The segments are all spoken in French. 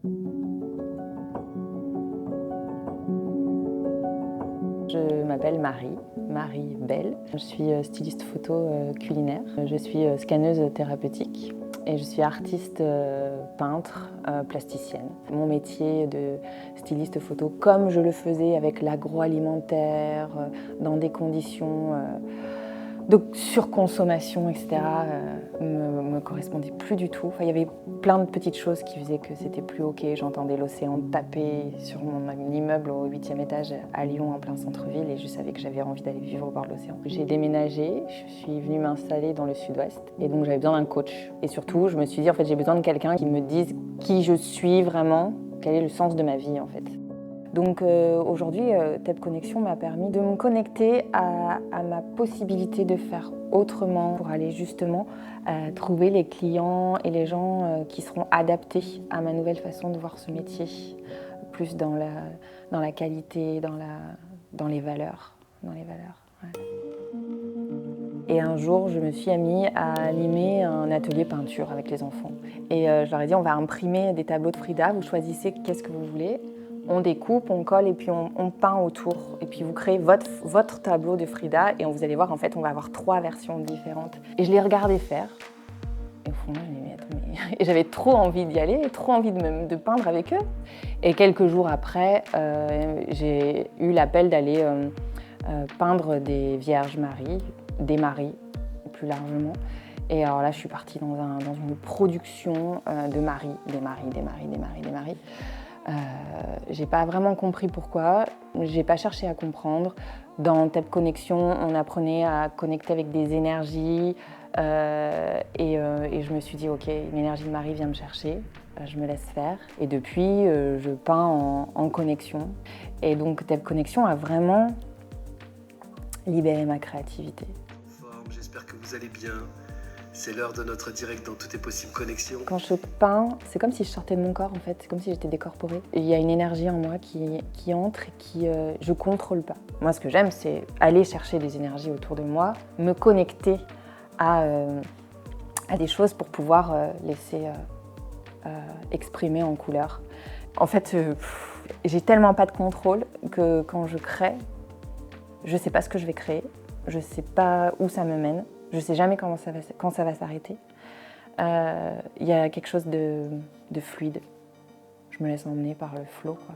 Je m'appelle Marie Belle. Je suis styliste photo culinaire. Je suis scanneuse thérapeutique et je suis artiste peintre plasticienne. Mon métier de styliste photo, comme je le faisais avec l'agroalimentaire, dans des conditions de surconsommation, etc., me correspondait plus du tout. Enfin, il y avait plein de petites choses qui faisaient que c'était plus OK. J'entendais l'océan taper sur mon immeuble au 8e étage à Lyon, en plein centre-ville, et je savais que j'avais envie d'aller vivre au bord de l'océan. J'ai déménagé, je suis venue m'installer dans le sud-ouest, et donc j'avais besoin d'un coach. Et surtout, je me suis dit, en fait, j'ai besoin de quelqu'un qui me dise qui je suis vraiment, quel est le sens de ma vie, en fait. Donc aujourd'hui, TEP Connexion m'a permis de me connecter à ma possibilité de faire autrement pour aller justement trouver les clients et les gens qui seront adaptés à ma nouvelle façon de voir ce métier, plus dans la qualité, dans les valeurs. Ouais. Et un jour, je me suis mis à animer un atelier peinture avec les enfants. Et je leur ai dit, on va imprimer des tableaux de Frida, vous choisissez qu'est-ce que vous voulez. On découpe, on colle et puis on peint autour. Et puis vous créez votre tableau de Frida et vous allez voir, en fait, on va avoir 3 versions différentes. Et je les regardais faire. Et au fond, je me disais, mais et j'avais trop envie d'y aller, trop envie de peindre avec eux. Et quelques jours après, j'ai eu l'appel d'aller peindre des Vierges Marie, des Maries plus largement. Et alors là, je suis partie dans une production de Marie, des Maries. J'ai pas vraiment compris pourquoi, j'ai pas cherché à comprendre. Dans TEP Connexion, on apprenait à connecter avec des énergies et je me suis dit, ok, une énergie de Marie vient me chercher, je me laisse faire. Et depuis, je peins en connexion. Et donc TEP Connexion a vraiment libéré ma créativité. J'espère que vous allez bien. C'est l'heure de notre direct dans Tout est possible connexion. Quand je peins, c'est comme si je sortais de mon corps en fait, c'est comme si j'étais décorporée. Il y a une énergie en moi qui entre et qui je contrôle pas. Moi ce que j'aime c'est aller chercher des énergies autour de moi, me connecter à des choses pour pouvoir laisser exprimer en couleur. En fait, j'ai tellement pas de contrôle que quand je crée, je sais pas ce que je vais créer, je sais pas où ça me mène. Je ne sais jamais quand ça va s'arrêter. Il y a quelque chose de fluide. Je me laisse emmener par le flow, quoi.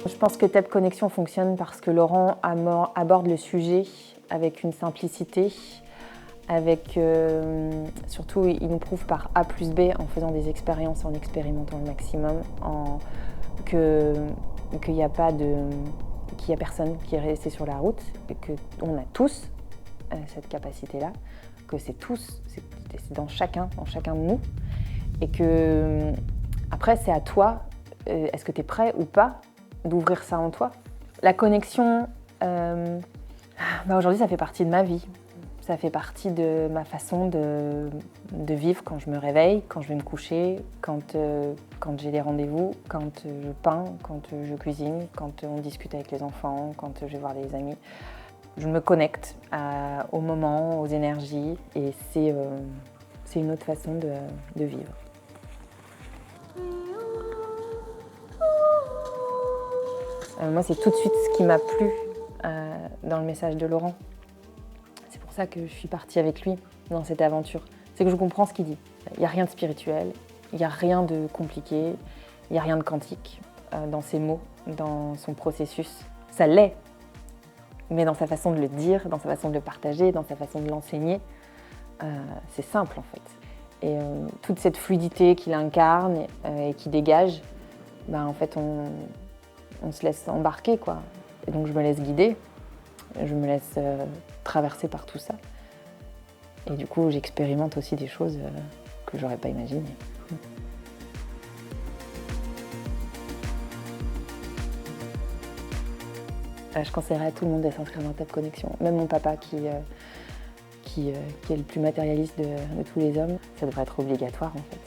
Je pense que TEP Connexion fonctionne parce que Laurent aborde le sujet avec une simplicité, surtout il nous prouve par A plus B en faisant des expériences, en expérimentant le maximum, qu'il n'y a pas qu'il n'y a personne qui est resté sur la route, et qu'on a tous cette capacité-là, que c'est dans chacun de nous, et que après c'est à toi, est-ce que tu es prêt ou pas d'ouvrir ça en toi. La connexion, aujourd'hui ça fait partie de ma vie, ça fait partie de ma façon de vivre quand je me réveille, quand je vais me coucher, quand j'ai des rendez-vous, quand je peins, quand je cuisine, quand on discute avec les enfants, quand je vais voir des amis. Je me connecte au moment, aux énergies, et c'est une autre façon de vivre. Moi, c'est tout de suite ce qui m'a plu dans le message de Laurent. C'est pour ça que je suis partie avec lui dans cette aventure. C'est que je comprends ce qu'il dit. Il n'y a rien de spirituel, il n'y a rien de compliqué, il n'y a rien de quantique dans ses mots, dans son processus. Ça l'est, mais dans sa façon de le dire, dans sa façon de le partager, dans sa façon de l'enseigner, c'est simple en fait. Et toute cette fluidité qu'il incarne et qui dégage, en fait on se laisse embarquer, quoi. Et donc je me laisse guider, je me laisse traverser par tout ça. Et du coup j'expérimente aussi des choses que j'aurais pas imaginées. Je conseillerais à tout le monde de s'inscrire dans TEP Connexion. Même mon papa qui est le plus matérialiste de tous les hommes, ça devrait être obligatoire en fait.